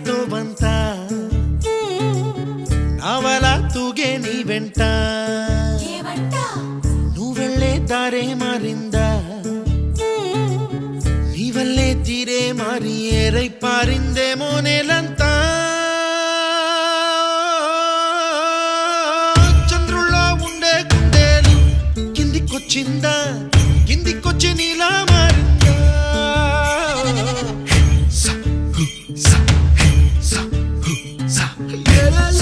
నీతో బంత నావల తూగే నీ వెంట నువ్వెళ్ళే దారే మారిందా నీ వల్లే తీరే మారి ఏరై పారిందేమో నేలంతా చంద్రుల్లో ఉండే గుండెలు కిందికొచ్చిందా